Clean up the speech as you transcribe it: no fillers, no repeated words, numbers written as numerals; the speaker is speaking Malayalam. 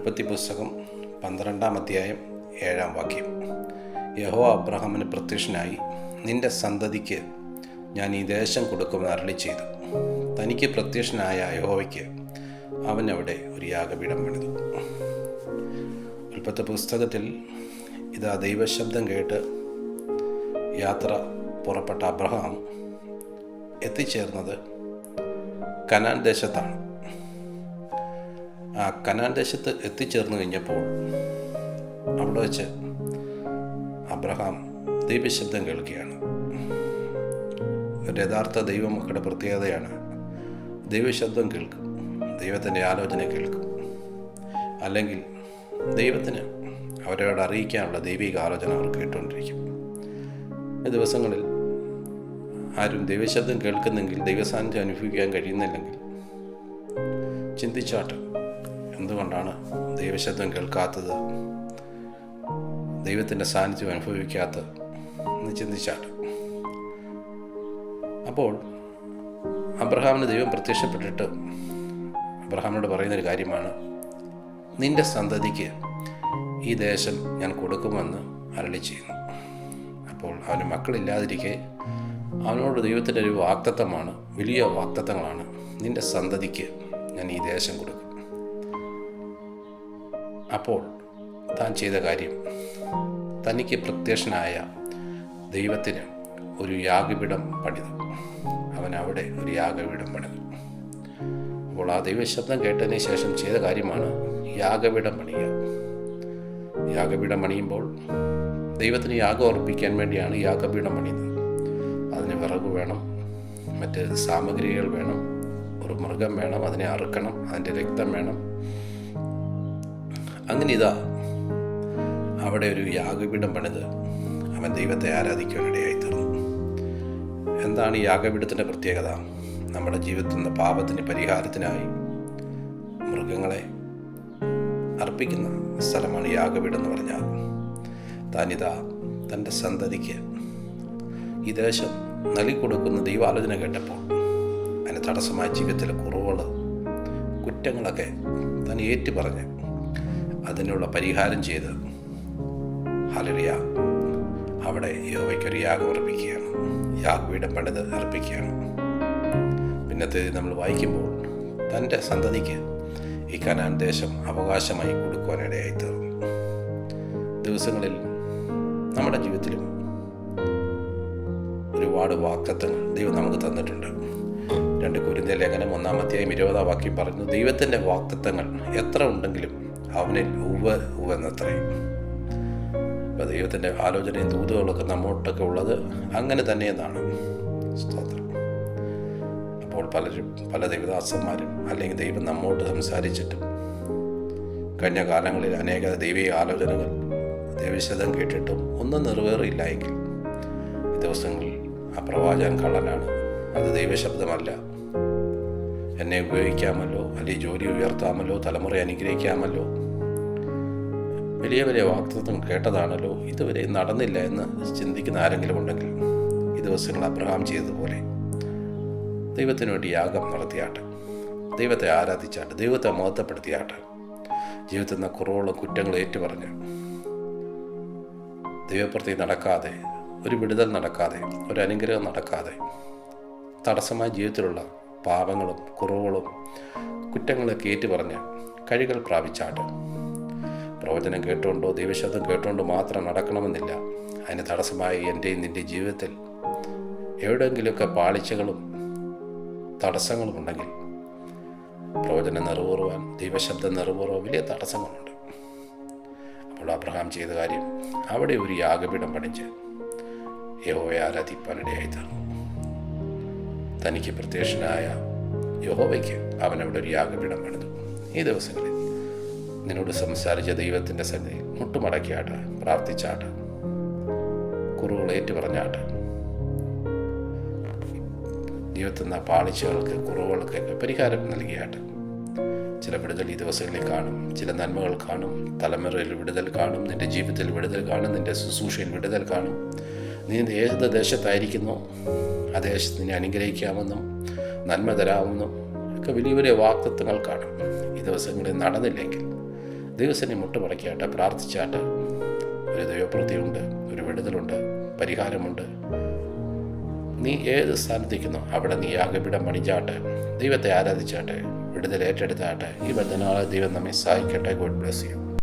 ഉൽപ്പത്തി പുസ്തകം 12-ാം അധ്യായം 7-ാം വാക്യം. യഹോവ അബ്രഹാമിന് പ്രത്യക്ഷനായി, നിന്റെ സന്തതിക്ക് ഞാൻ ഈ ദേശം കൊടുക്കുമെന്ന് അരുളി ചെയ്തു. തനിക്ക് പ്രത്യക്ഷനായ യഹോവയ്ക്ക് അവൻ അവിടെ ഒരു യാഗപീഠം പണിതു. ഉൽപ്പത്തി പുസ്തകത്തിൽ ഇതാ ദൈവശബ്ദം കേട്ട് യാത്ര പുറപ്പെട്ട അബ്രഹാം എത്തിച്ചേർന്നത് കനാൻ ദേശത്താണ്. ആ കനാൻ ദേശത്ത് എത്തിച്ചേർന്ന് കഴിഞ്ഞപ്പോൾ അവിടെ വെച്ച് അബ്രഹാം ദൈവശബ്ദം കേൾക്കുകയാണ്. ഒരു യഥാർത്ഥ ദൈവമക്കളുടെ പ്രത്യേകതയാണ് ദൈവശബ്ദം കേൾക്കും, ദൈവത്തിൻ്റെ ആലോചന കേൾക്കും. അല്ലെങ്കിൽ ദൈവത്തിന് അവരോട് അറിയിക്കാനുള്ള ദൈവിക ആലോചന അവർ കേട്ടുകൊണ്ടിരിക്കും. ഈ ദിവസങ്ങളിൽ ആരും ദൈവശബ്ദം കേൾക്കുന്നെങ്കിൽ, ദൈവസാന്നിധ്യം അനുഭവിക്കാൻ കഴിയുന്നില്ലെങ്കിൽ ചിന്തിച്ചാട്ട് എന്തുകൊണ്ടാണ് ദൈവശബ്ദം കേൾക്കാത്തത്, ദൈവത്തിൻ്റെ സാന്നിധ്യം അനുഭവിക്കാത്തത് എന്ന് ചിന്തിച്ചാട്ട്. അപ്പോൾ അബ്രഹാമിന് ദൈവം പ്രത്യക്ഷപ്പെട്ടിട്ട് അബ്രഹാമിനോട് പറയുന്നൊരു കാര്യമാണ്, നിന്റെ സന്തതിക്ക് ഈ ദേശം ഞാൻ കൊടുക്കുമെന്ന് അരുളി ചെയ്യുന്നു. അപ്പോൾ അവന് മക്കളില്ലാതിരിക്കെ അവനോട് ദൈവത്തിൻ്റെ ഒരു വാഗ്ദത്തമാണ്, വലിയ വാഗ്ദത്തങ്ങളാണ്. നിന്റെ സന്തതിക്ക് ഞാൻ ഈ ദേശം കൊടുക്കും. അപ്പോൾ താൻ ചെയ്ത കാര്യം, തനിക്ക് പ്രത്യക്ഷനായ ദൈവത്തിന് ഒരു യാഗപീഠം പണിതു. അവൻ അവിടെ ഒരു യാഗപീഠം പണിതു. അപ്പോൾ ആ ദൈവശബ്ദം കേട്ടതിന് ശേഷം ചെയ്ത കാര്യമാണ് യാഗപീഠം പണിയുക. യാഗപീഠം പണിയുമ്പോൾ ദൈവത്തിന് യാഗം അർപ്പിക്കാൻ വേണ്ടിയാണ് യാഗപീഠം പണിയുന്നത്. അതിന് വിറക് വേണം, മറ്റ് സാമഗ്രികൾ വേണം, ഒരു മൃഗം വേണം, അതിനെ അറുക്കണം, അതിൻ്റെ രക്തം വേണം. അങ്ങനെ ഇതാ അവിടെ ഒരു യാഗപീഠം പണിത് അവൻ ദൈവത്തെ ആരാധിക്കുവാനിടയായി തീർന്നു. എന്താണ് ഈ യാഗപീഠത്തിൻ്റെ പ്രത്യേകത? നമ്മുടെ ജീവിതത്തിൽ നിന്ന് പാപത്തിന് പരിഹാരത്തിനായി മൃഗങ്ങളെ അർപ്പിക്കുന്ന സ്ഥലമാണ് യാഗപീഠം എന്ന് പറഞ്ഞാൽ. താനിതാ തൻ്റെ സന്തതിക്ക് ഈ ദേശം നൽകിക്കൊടുക്കുന്ന ദൈവാലോചന കേട്ടപ്പോൾ അതിന് തടസ്സമായ ജീവിതത്തിലെ കുറവുകൾ, കുറ്റങ്ങളൊക്കെ താൻ ഏറ്റുപറഞ്ഞ് അതിനുള്ള പരിഹാരം ചെയ്ത് ഹല്ലേലൂയ അവിടെ യഹോവയ്ക്കൊരു യാഗം അർപ്പിക്കുകയാണ്, യാഗപീഠം പണിത് അർപ്പിക്കുകയാണ്. പിന്നത്തെ നമ്മൾ വായിക്കുമ്പോൾ തൻ്റെ സന്തതിക്ക് ഈ കനാൻ ദേശം അവകാശമായി കൊടുക്കുവാനിടയായി തീർന്നു. ദിവസങ്ങളിൽ നമ്മുടെ ജീവിതത്തിലും ഒരുപാട് വാഗ്ദത്തങ്ങൾ ദൈവം നമുക്ക് തന്നിട്ടുണ്ട്. 2 കൊരിന്ത്യർ ലേഖനം 1-ാം അധ്യായം 20-ാം വാക്യം പറഞ്ഞു, ദൈവത്തിൻ്റെ വാഗ്ദത്തങ്ങൾ എത്ര ഉണ്ടെങ്കിലും അവനിൽ എന്നത്രേ. ഇപ്പോൾ ദൈവത്തിൻ്റെ ആലോചനയും ദൂതുകളൊക്കെ നമ്മോട്ടൊക്കെ ഉള്ളത് അങ്ങനെ തന്നെയെന്നാണ്. സ്തോത്രം. അപ്പോൾ പല ദൈവദാസന്മാരും അല്ലെങ്കിൽ ദൈവം നമ്മോട്ട് സംസാരിച്ചിട്ടും കഴിഞ്ഞ കാലങ്ങളിൽ അനേക ദൈവിക ആലോചനകൾ ദൈവശബ്ദം കേട്ടിട്ടും ഒന്നും നിറവേറിയില്ല എങ്കിൽ ഈ ദിവസങ്ങളിൽ ആ പ്രവാചകൻ കള്ളനാണ്, അത് ദൈവശബ്ദമല്ല. എന്നെ ഉപയോഗിക്കാമല്ലോ, അല്ലെങ്കിൽ ജോലി ഉയർത്താമല്ലോ, തലമുറ അനുഗ്രഹിക്കാമല്ലോ, വലിയ വലിയ വാഗ്ദത്തം കേട്ടതാണല്ലോ, ഇതുവരെ നടന്നില്ല എന്ന് ചിന്തിക്കുന്ന ആരെങ്കിലും ഉണ്ടെങ്കിൽ ഈ ദിവസങ്ങൾ അബ്രഹാം ചെയ്തതുപോലെ ദൈവത്തിനു വേണ്ടി യാഗം നടത്തിയാട്ടെ, ദൈവത്തെ ആരാധിച്ചാട്ടെ, ദൈവത്തെ മഹത്വപ്പെടുത്തിയാട്ടെ. ജീവിതത്തിൽ നിന്ന് കുറവുള്ള കുറ്റങ്ങൾ ഏറ്റുപറഞ്ഞ് ദൈവപ്രതി നടക്കാതെ, ഒരു വിടുതൽ നടക്കാതെ, ഒരു അനുഗ്രഹം നടക്കാതെ, തടസ്സമായ ജീവിതത്തിലുള്ള പാപങ്ങളും കുറവുകളും കുറ്റങ്ങളൊക്കെ ഏറ്റുപറഞ്ഞ് കഴികൾ പ്രാപിച്ചാട്ട്. പ്രവചനം കേട്ടുകൊണ്ടോ ദൈവശബ്ദം കേട്ടുകൊണ്ടോ മാത്രം നടക്കണമെന്നില്ല. അതിന് തടസ്സമായി എൻ്റെയും നിൻ്റെ ജീവിതത്തിൽ എവിടെയെങ്കിലുമൊക്കെ പാളിച്ചകളും തടസ്സങ്ങളും ഉണ്ടെങ്കിൽ പ്രവചനം നിറവേറുവാൻ, ദൈവശബ്ദം നിറവേറുവാൻ വലിയ തടസ്സങ്ങളുണ്ട്. അപ്പോൾ അബ്രഹാം ചെയ്ത കാര്യം അവിടെ ഒരു യാഗപീഠം പണിച്ച് യഹോവയെ ആരാധിപ്പാനിടയായി തീർന്നു. തനിക്ക് പ്രത്യക്ഷനായ യഹോവയ്ക്ക് അവനവിടെ ഒരു യാഗപീഠം പണിതു. ഈ ദിവസങ്ങളിൽ നിന്നോട് സംസാരിച്ച ദൈവത്തിൻ്റെ സന്നിധിയിൽ മുട്ടുമടക്കിയാട്ട്, പ്രാർത്ഥിച്ചാട്ട്, കുറവുകൾ ഏറ്റുപറഞ്ഞാട്ട്, ജീവിതത്തിൽ നിന്ന് പാളിച്ചകൾക്ക്, കുറവുകൾക്കൊക്കെ പരിഹാരം നൽകിയാട്ട്. ചില വിടുതൽ ഈ ദിവസങ്ങളിൽ കാണും, ചില നന്മകൾ കാണും, തലമുറയിൽ വിടുതൽ കാണും, നിൻ്റെ ജീവിതത്തിൽ വിടുതൽ കാണും, നിൻ്റെ ശുശ്രൂഷയിൽ വിടുതൽ കാണും. നീ ഏത് ദേശത്തായിരിക്കുന്നോ ആ ദേശത്ത് നിന്നെ അനുഗ്രഹിക്കാമെന്നും നന്മ തരാമെന്നും ഒക്കെ വലിയ വലിയ വാഗ്ദത്തങ്ങൾ കാണും. ഈ ദിവസങ്ങളിൽ നടന്നില്ലെങ്കിൽ ദൈവസേന മുട്ടുമടക്കിയാട്ടെ, പ്രാർത്ഥിച്ചാട്ടെ. ഒരു ദൈവപ്രവൃത്തിയുണ്ട്, ഒരു വിടുതലുണ്ട്, പരിഹാരമുണ്ട്. നീ ഏത് സ്ഥാനത്തിരിക്കുന്നോ അവിടെ നീ യാഗപീഠം പണിഞ്ഞാട്ടെ, ദൈവത്തെ ആരാധിച്ചാട്ടെ, വിടുതൽ ഏറ്റെടുത്താട്ടെ. ഈ ബന്ധനാളെ ദൈവം നമ്മെ സഹായിക്കട്ടെ. God bless you.